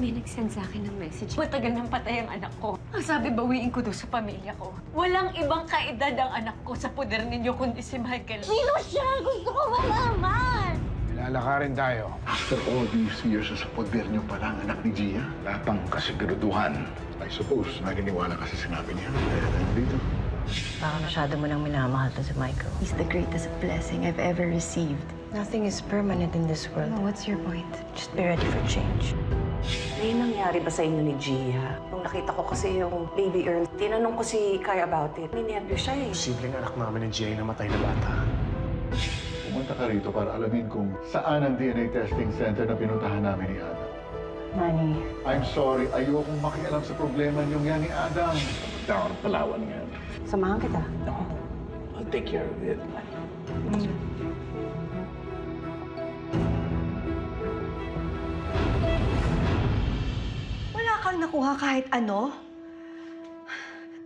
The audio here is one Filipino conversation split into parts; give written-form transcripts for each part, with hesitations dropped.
May nag-send sa akin ng message. Matagal nang patay ang anak ko. Ang sabi, bawiin ko doon sa pamilya ko. Walang ibang kaedad ang anak ko sa poder ninyo kundi si Michael. Sino siya? Gusto ko malaman! Nilalakarin tayo. After all these years, sa poder niyo pala ang anak ni Gia. Wala pang kasiguraduhan. I suppose, naniniwala kasi sinabi niya. Kaya tayo dito. Baka masyado mo nang minamahal to si Michael. He's the greatest blessing I've ever received. Nothing is permanent in this world. Oh, what's your point? Just be ready for change. May nangyari ba sa inyo ni Gia? Nung nakita ko kasi yung baby Earl, tinanong ko si Kai about it. May nervyo siya eh. Posibleng anak namin ni Gia na matay na bata. Pumunta ka rito para alamin kung saan ang DNA testing center na pinuntahan namin ni Adam. Manny, I'm sorry, ayokong makialam sa problema niyong yan ni Adam. Punta ako ng Palawan ngayon. samahan kita. No, I'll take care of it. Wala kang nakuha kahit ano?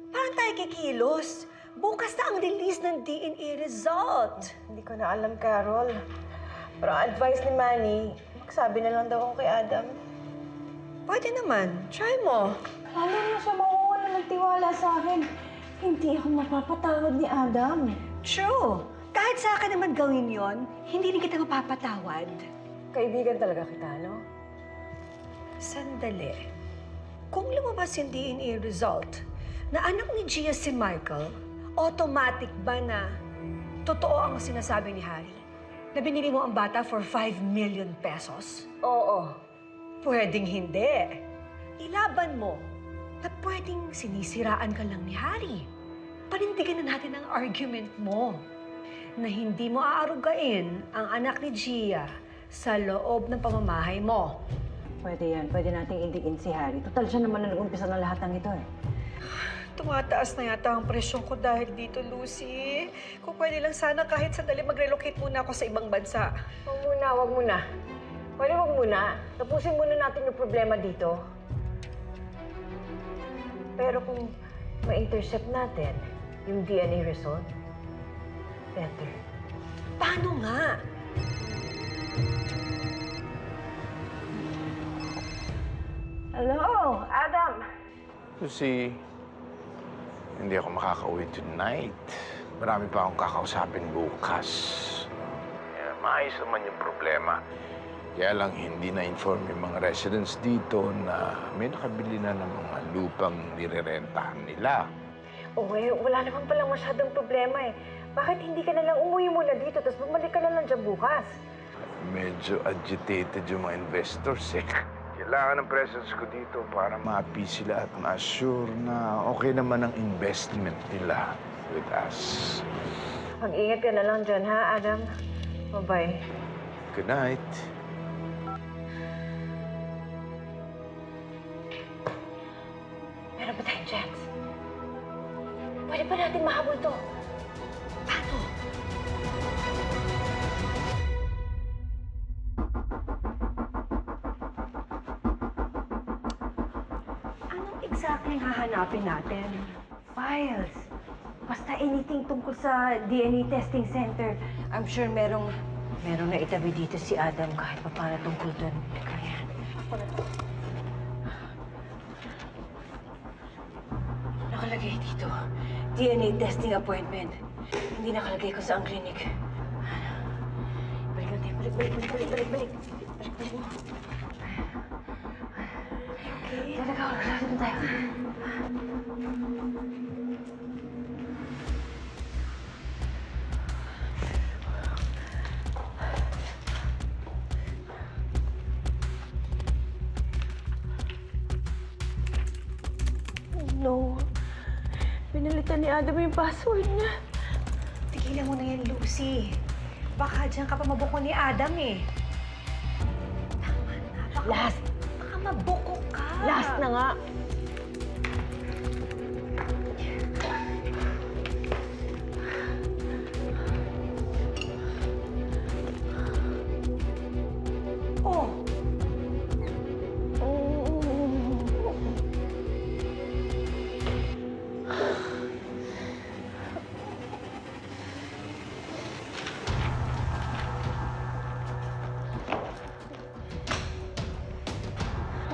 Parang tayo kikilos. Bukas na ang release ng DNA result. Hindi ko na alam, Carol. Pero ang advice ni Manny, magsabi na lang daw ako kay Adam. Pwede naman. Try mo. Lalo na siya mawawala ng tiwala sa akin. Hindi ako mapapatawad ni Adam. True. Kahit sa akin naman gawin yon, hindi rin kita mapapatawad. Kaibigan talaga kita, no? Sandali. Kung lumabas yung DNA result na anak ni Gia si Michael, automatic ba na totoo ang sinasabi ni Harry? Na binili mo ang bata for 5 million pesos? Oo. Pwedeng hindi. Ilaban mo na pwedeng sinisiraan ka lang ni Harry. Panindigan na natin ang argument mo na hindi mo aarugain ang anak ni Gia sa loob ng pamamahay mo. Pwede yan. Pwede nating indiin si Harry. Total siya naman na nag-umpisa ng lahat ng ito eh. Tumataas na yata ang presyon ko dahil dito, Lucy. Kung pwede lang sana kahit sandali mag-relocate muna ako sa ibang bansa. Huwag muna, huwag muna. Pwede huwag muna. Tapusin muna natin yung problema dito. Pero kung ma-intercept natin yung DNA result, better. Paano nga? Hello, Adam! Lucy, hindi ako makakauwi tonight. Marami pa akong kakausapin bukas. Maayos naman yung problema. Kaya lang hindi na-inform yung mga residents dito na may nakabili na ng mga lupang nirerentahan nila. Wala naman palang masyadong problema eh. Bakit hindi ka na lang umuwi muna dito tapos bumalik ka na lang dyan bukas? Medyo agitated yung mga investors eh. Kailangan ng presence ko dito para ma-appease sila at ma-assure na okay naman ang investment nila with us. Mag-ingat ka na lang dyan, ha, Adam? Bye-bye. Good night. Meron ba tayong chance? Pwede ba natin mahabol to? Paano? Anong exactly hahanapin natin? Files. Basta anything tungkol sa DNA testing center. I'm sure merong naitabi dito si Adam kahit pa para tungkol doon. Teka yan. Ako na to. Nakalagay dito. DNA testing appointment. Hindi nakalagay ko sa ang clinic. Balik natin. Balik. Balik mo. Okay. Talaga, lalapit na tayo. No. Pinalitan ni Adam yung password niya. Tigilan mo na yan, Lucy. Baka dyan ka pa mabuko ni Adam eh. Tama na. Last. Baka mabuko ka. Last na nga. Oh.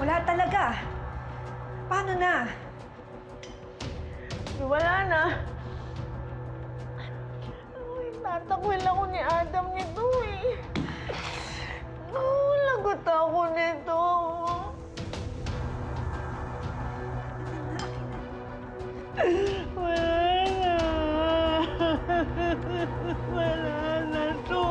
Wala talaga Olga, paano na? Wala na. Uy, tatakwil ako ni Adam nito eh. Lagot ako nito. Wala na. Wala na to.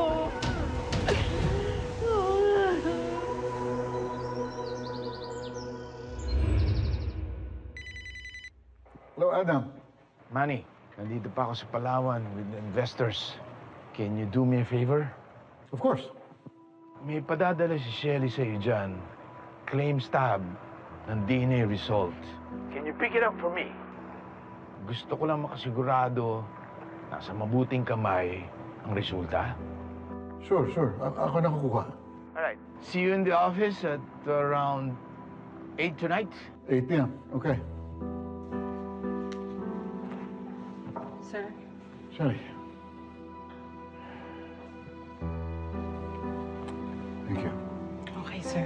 Hello, Adam. Manny, nandito pa ako sa Palawan with the investors. Can you do me a favor? Of course. May padadala si Shelly sa'yo dyan. Claims tab ng DNA result. Can you pick it up for me? Gusto ko lang makasigurado nasa mabuting kamay ang resulta. Sure. Ako na kukuha. Alright. See you in the office at around 8 tonight. 8 p.m. Okay. Sir? Shelly. Thank you. Okay, sir.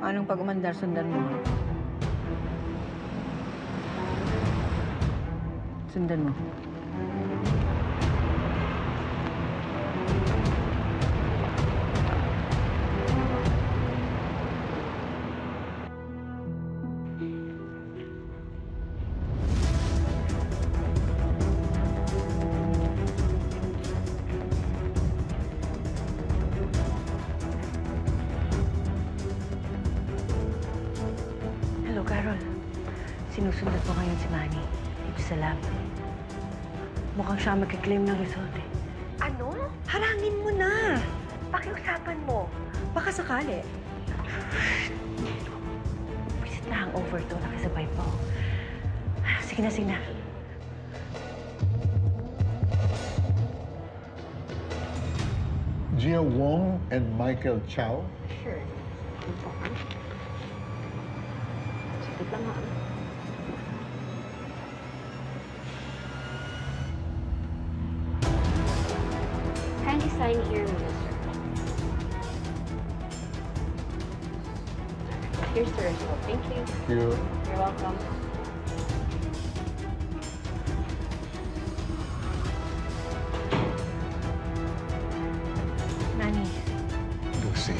Anong pag-umandar sundan mo? Sundan mo. Hello, Carol. Sinusundan ko ngayon si Manny dito sa lab. Mukhang siya magkiklaim ng result eh. Ano? Harangin mo na. Pakiusapan mo. Baka sakali. Visit na hangover to, nakisabay pa. Sige na. Gia Wong and Michael Chow. Sure. Saglit lang ha. Kindly sign here, Minister. Here's the result. Thank you. Thank you. You're welcome. Manny, Lucy.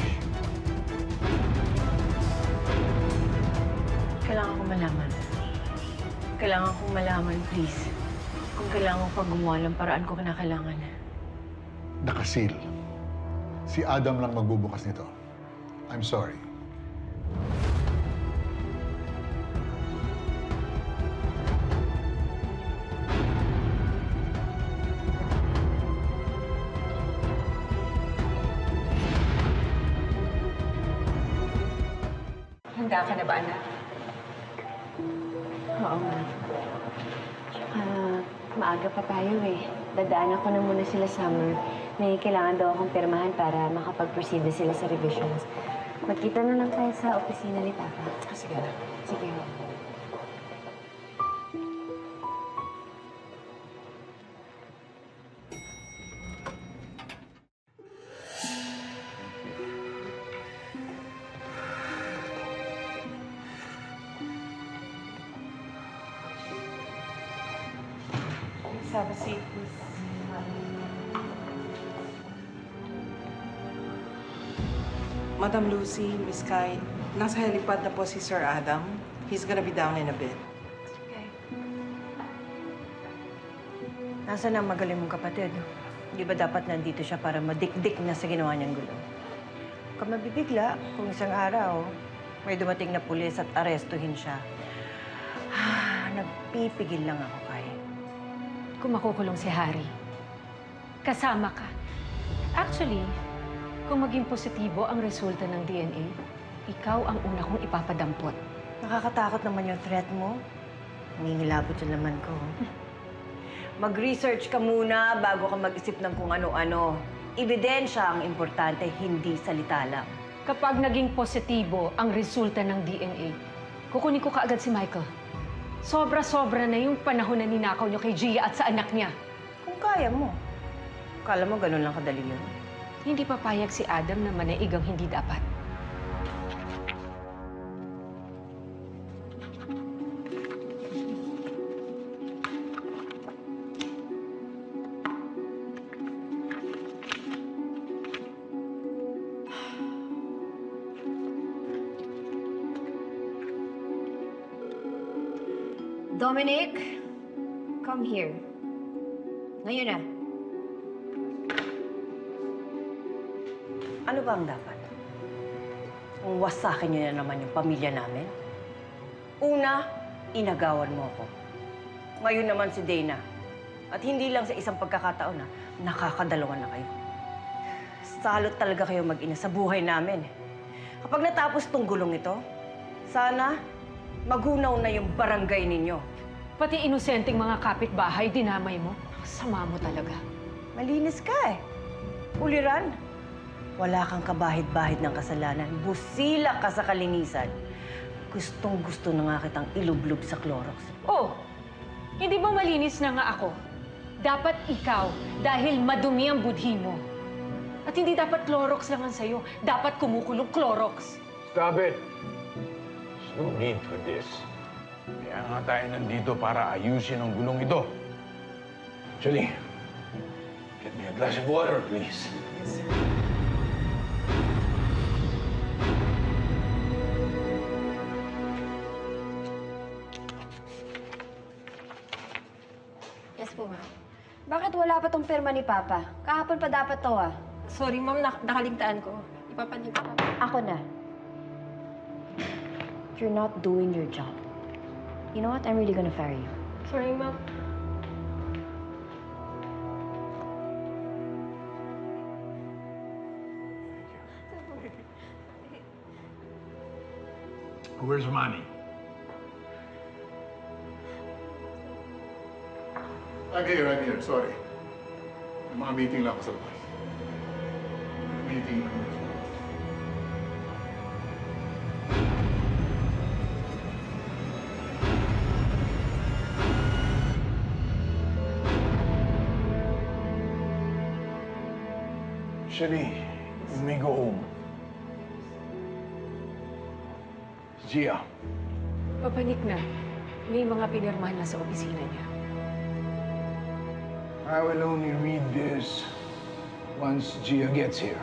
kailangan kong malaman. Kailangan kong malaman, please. Kung kailangan ko pang gumawa ng paraan ko kinakailangan. Nakasil. Si Adam lang magbubukas nito. I'm sorry. Handa ka na ba, anak? Oo nga. Tsaka, maaga pa tayo eh. Dadaanan ko na muna sila summer. May kailangan daw akong pirmahan para makapag-proceed na sila sa revisions. Magkita na lang tayo sa opisina ni Papa. Sige na. Sige. Please have a seat, please. Madam Lucy, Miss Kai, nasa helipad na po si Sir Adam. He's gonna be down in a bit. Okay. Nasaan ang magaling mong kapatid? Di ba dapat nandito siya para madikdik na sa ginawa niyang gulo? Huwag ka mabibigla kung isang araw may dumating na pulis at arestuhin siya. Nagpipigil lang ako, Kai. Kung makukulong si Harry, kasama ka. Actually, kung maging positibo ang resulta ng DNA, ikaw ang una kong ipapadampot. Nakakatakot naman yung threat mo. Nangingilabot yung laman ko. Mag-research ka muna bago ka mag-isip ng kung ano-ano. Ebidensya ang importante, hindi salita lang. Kapag naging positibo ang resulta ng DNA, kukunin ko kaagad si Michael. Sobra-sobra na yung panahon na ninakaw niyo kay Gia at sa anak niya. Kung kaya mo. Kala mo ganun lang kadali yun? Hindi papayag si Adam na manaig ang hindi dapat. Dominic, come here. Ngayon na. Ano ba ang dapat? Kung wasakin niyo na naman yung pamilya namin? Una, inagawan mo ako. Ngayon naman si Dana. At hindi lang sa isang pagkakataon na nakakadalawa na kayo. Salot talaga kayo mag-ina sa buhay namin. Kapag natapos tong gulong ito, sana magunaw na yung barangay ninyo. Pati inosenteng mga kapitbahay, dinamay mo. Sama mo talaga. Malinis ka eh. Uliran. Wala kang kabahid-bahid ng kasalanan. Busila ka sa kalinisan. Gustong-gusto na nga kitang ilublob sa Clorox. Oh, hindi ba malinis na nga ako? Dapat ikaw, dahil madumi ang budhi mo. At hindi dapat Clorox lang ang sa'yo. Dapat kumukulong Clorox. Stop it! There's no need for this. Kaya nga tayo nandito para ayusin ang gulong ito. Actually, get me a glass of water, please. Yes, sir. Yes po, ma'am. Bakit wala pa tong pirma ni Papa? Kahapon pa dapat to, ah. Sorry, ma'am. Nakaligtaan ko. Ipapanig ko. Ako na. You're not doing your job. You know what? I'm really gonna fire you. Sorry, ma'am. Where's Manny? I'm here. Sorry. May mga meeting lang ako sa labas. Meeting. Sherry, you may go home. Gia, Papanik na. May mga pinirmahan na sa opisina niya. I will only read this once Gia gets here.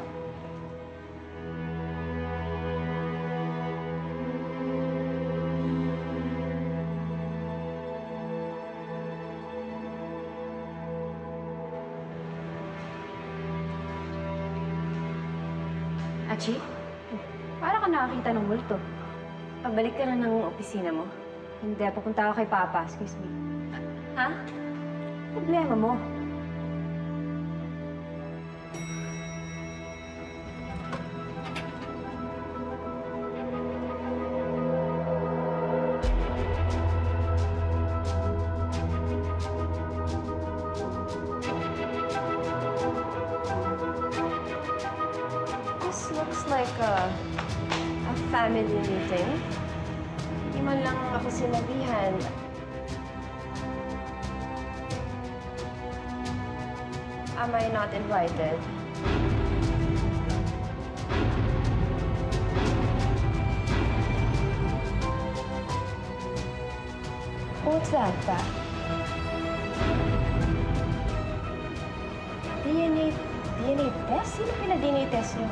Achi, para ka nakakita ng multo. Pabalik ka na ng opisina mo. Hindi, pupunta ako kay Papa. Excuse me. Ha? Problema mo. This looks like a family meeting. Hindi man lang ako sinabihan. Am I not invited? What's that, Pat? DNA test? Sino pina-DNA test niyo?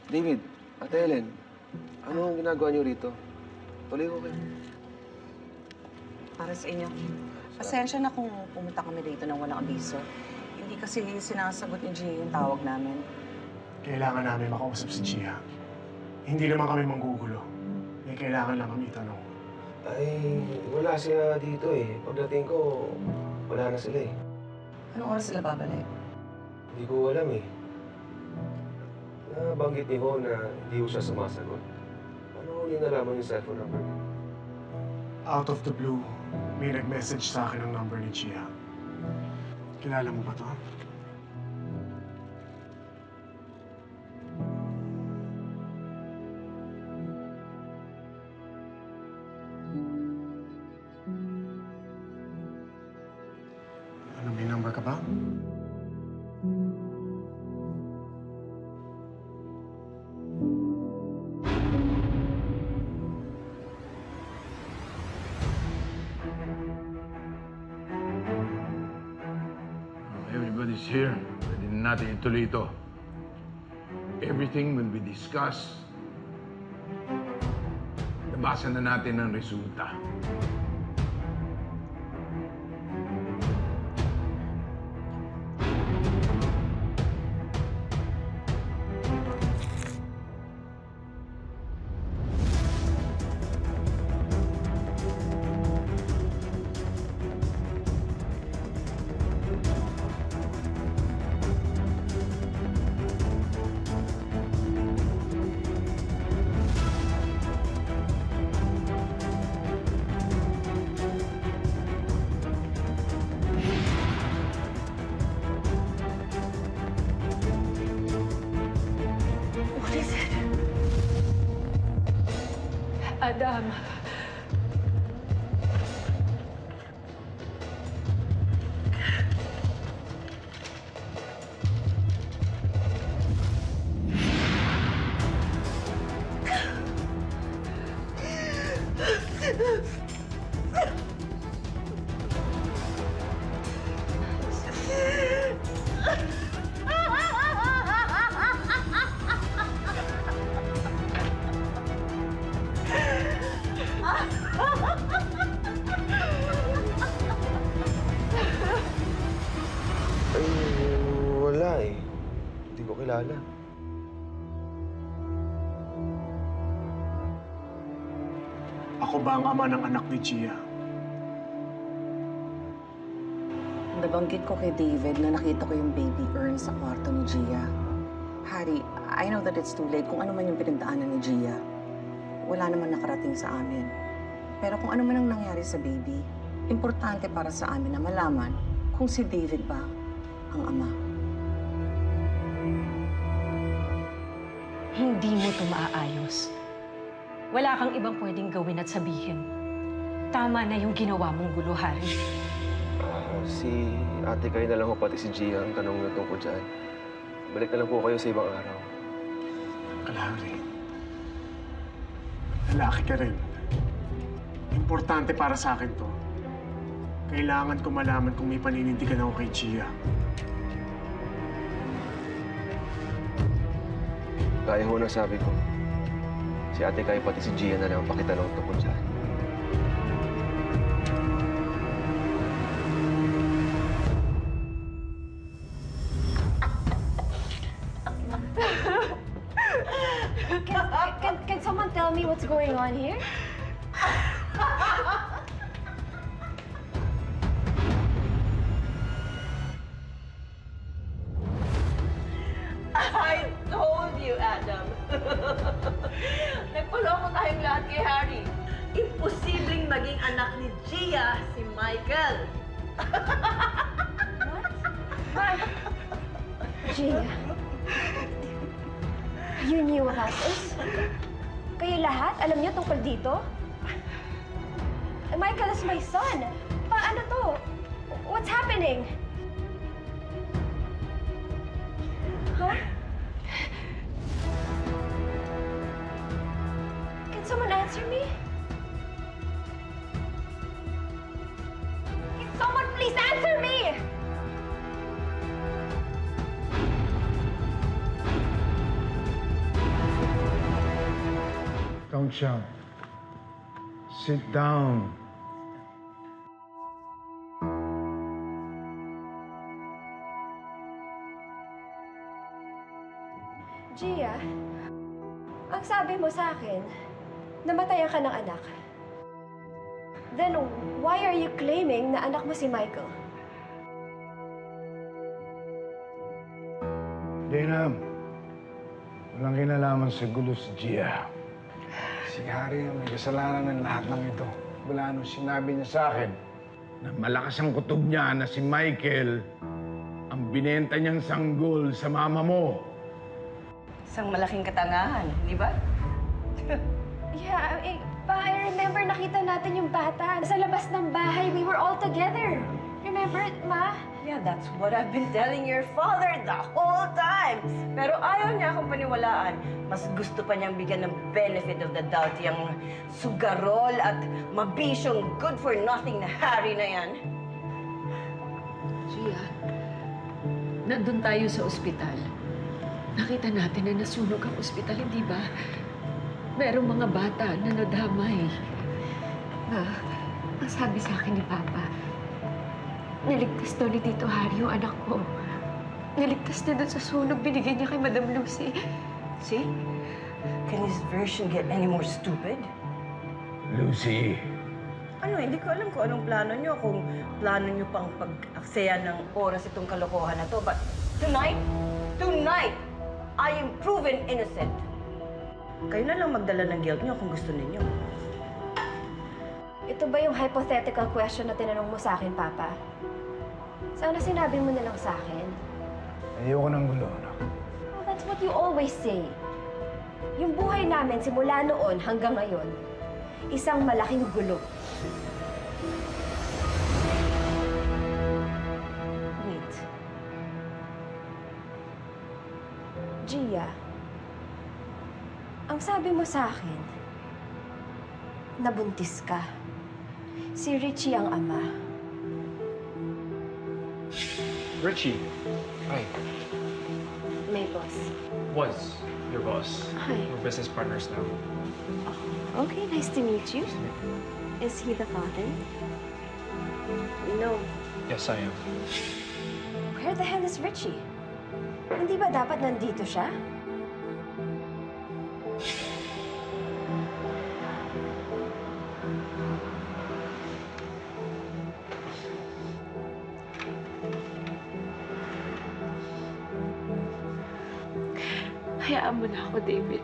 David, Ate Helen, ano ang ginagawa niyo rito? Tuloy ko kayo. Para sa inyo. Pasensya na kung pumunta kami dito ng walang abiso. Hindi kasi sinasagot ni Gia yung tawag namin. Kailangan namin makausap si Gia. Hindi naman kami manggugulo. May kailangan lang kami itanong. Ay, wala sila dito eh. Pagdating ko, wala na sila eh. Anong oras sila babalik? Hindi ko alam eh. Nabanggit ni Ho na hindi ko siya sumasagot. Ano hindi nalaman yung cellphone number niya? Out of the blue, may nag-message sa akin ang number ni Gia. Kilala mo ba to? Ano, may number ka ba? Everybody's here. Pwede na natin ituloy ito. Everything will be discussed. Nabasa na natin ang resulta. Adam. Ay, wala eh. Hindi ko kilala. Ako ba ang ama ng anak ni Gia? Nabanggit ko kay David na nakita ko yung baby urn sa kwarto ni Gia. Harry, I know that it's too late kung ano man yung pinagdaanan ni Gia. Wala naman nakarating sa amin. Pero kung ano man ang nangyari sa baby, importante para sa amin na malaman kung si David ba ang ama. Hindi mo ito maaayos. Wala kang ibang pwedeng gawin at sabihin. Tama na yung ginawa mong gulo, Harry. Si ate kayo na lang ho, pati si Gia ang tanong na tungkol dyan. Balik na lang po kayo sa ibang araw. Kalahari. Lalaki ka rin. Importante para sa akin to. Kailangan ko malaman kung may paninindigan ako kay Gia. Kaya ho na sabi ko. Si ate kayo pati si Gia na lang ang pakitanong tungkol dyan. Can someone tell me what's going on here? I told you, Adam. Nagpaloko tayong lahat kay Harry. Imposibleng maging anak ni Gia si Michael. Gia, you knew about this? Kayo lahat? Alam niyo tungkol dito? Michael is my son. Paano to? What's happening? Huh? Can someone answer me? Can someone please answer me? Don't shout. Sit down. Gia, Ang sabi mo sa akin, namatayan ka ng anak. Then, why are you claiming na anak mo si Michael? Dana, walang kinalaman sa gulo si Gia. Si Harry ang may kasalanan ng lahat ng ito. Mula nung sinabi niya sa akin na malakas ang kutob niya na si Michael ang binenta niyang sanggol sa mama mo. Isang malaking katangahan, di ba? Yeah, I remember nakita natin yung bata. Sa labas ng bahay, we were all together. Remember it, Ma? Yeah, that's what I've been telling your father the whole time. Pero ayaw niya akong paniwalaan. Mas gusto pa niyang bigyan ng benefit of the doubt yung sugarol at mabisyong good-for-nothing na Harry na yan. Gia, nandun tayo sa ospital. Nakita natin na nasunog ang ospital, hindi ba? Merong mga bata na nadamay. Ma, ang sabi sa akin ni Papa, naligtas daw ni Tito Harry yung anak ko. Naligtas na doon sa sunog binigay niya kay Madam Lucy. See? Can his version get any more stupid? Lucy, Ano, hindi ko alam kung anong plano niyo, kung plano niyo pang pag-aksaya ng oras itong kalokohan na to. But tonight, I am proven innocent. Kayo na lang magdala ng guilt niyo kung gusto ninyo. Ito ba yung hypothetical question na tinanong mo sa akin, Papa? Sana sinabi mo na lang sa akin. ayoko ng gulo, anak. Well, that's what you always say. Yung buhay namin simula noon hanggang ngayon, isang malaking gulo. Wait. Gia, ang sabi mo sa akin, nabuntis ka. Si Richie ang ama. Richie. Hi. May boss. Was your boss. Hi. We're business partners now. Okay, nice to meet you. Is he the father? No. Yes, I am. Where the hell is Richie? Hindi ba dapat nandito siya? Hayaan mo na ako, David.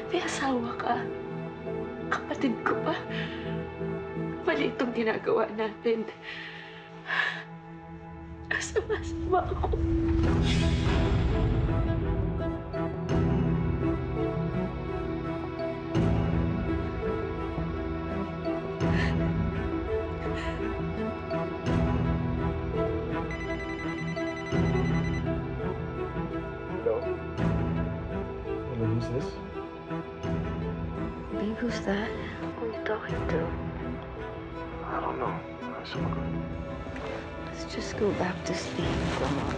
May asawa ka. Kapatid ko pa. Mali itong ginagawa natin. Asama-asama ako. Hello? Hello, who's this? Babe, who's that? Who are you talking to? I don't know. Sumagot. Let's just go back to sleep. Come on.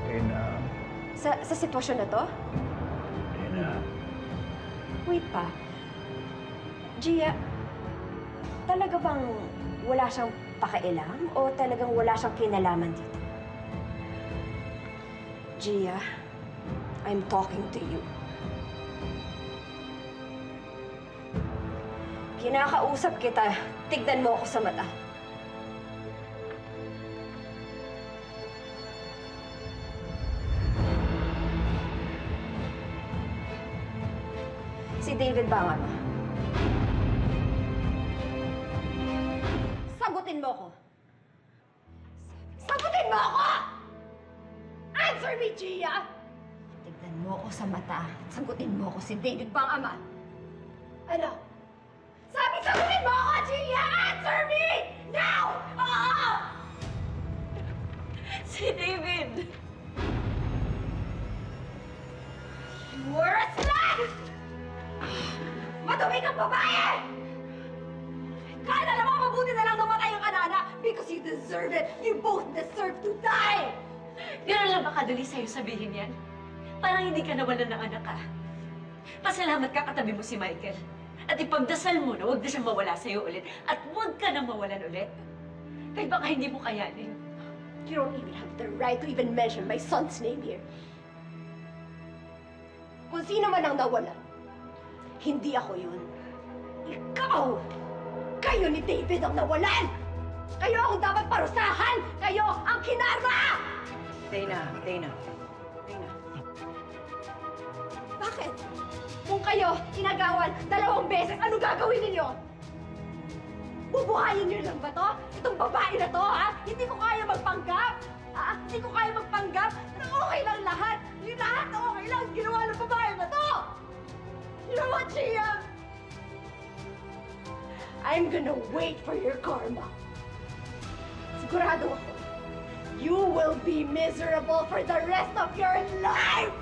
Dana, Sa sitwasyon na to? Dana. Wait pa. Gia, talaga bang wala siyang pakialam o talagang wala siyang kinalaman dito? Gia, I'm talking to you. Kinakausap kita, tignan mo ako sa mata. Si David ba ang ama? Sagutin mo ako! Sagutin mo ako! Answer me, Gia! Tignan mo ako sa mata at sagutin mo ako si David ba ang ama? Ano? Sagutin mo ako, Gia! Answer me! Now! Oo! Si David! You were a slut! Madumi kang babae! Kala naman mabuti na lang namatay ang kanana because you deserve it. You both deserve to die! Gano'n lang ba kadali sa'yo sabihin yan? Parang hindi ka nawalan ng anak ka. Pasalamat ka katabi mo si Michael. At ipagdasal mo na huwag na siyang mawala sa'yo ulit. At huwag ka na mawalan ulit. Kaya baka hindi mo kayanin. You don't even have the right to even mention my son's name here. Kung sino man ang nawalan, hindi ako yun. Ikaw! Kayo ni David ang nawalan! Kayo ang dapat parusahan! Kayo ang kinarma! Dana. Bakit? Kung kayo inagawan 2 beses, ano gagawin ninyo? Bubuhayin niyo lang ba to? Itong babae na to, ha? Hindi ko kaya magpanggap! Ha? Hindi ko kaya magpanggap na okay lang lahat! Yung lahat na okay lang ginawa ng babae na to! You know what, Gia? I'm gonna wait for your karma. Sigurado ako, you will be miserable for the rest of your life!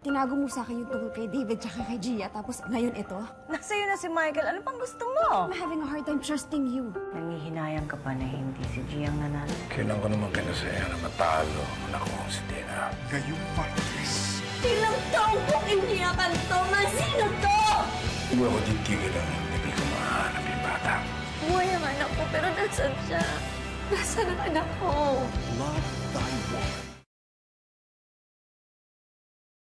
Tinago mo sa akin yung tungkol kay David tsaka kay Gia, tapos ngayon ito? Nasa'yo na si Michael. Ano pang gusto mo? I'm having a hard time trusting you. Nangihinayang ka pa na hindi si Gia ang nanalo. Kailan ko naman pinasaya na matalo na ako si Dina. Ngayong Martes. Ilang taong kong iniyakan to! Masino to? Hindi ako titigil ang hindi ko mahanap yung bata. Buhay ang anak ko, pero nasan siya? Nasaan ang anak ko? Love Thy War.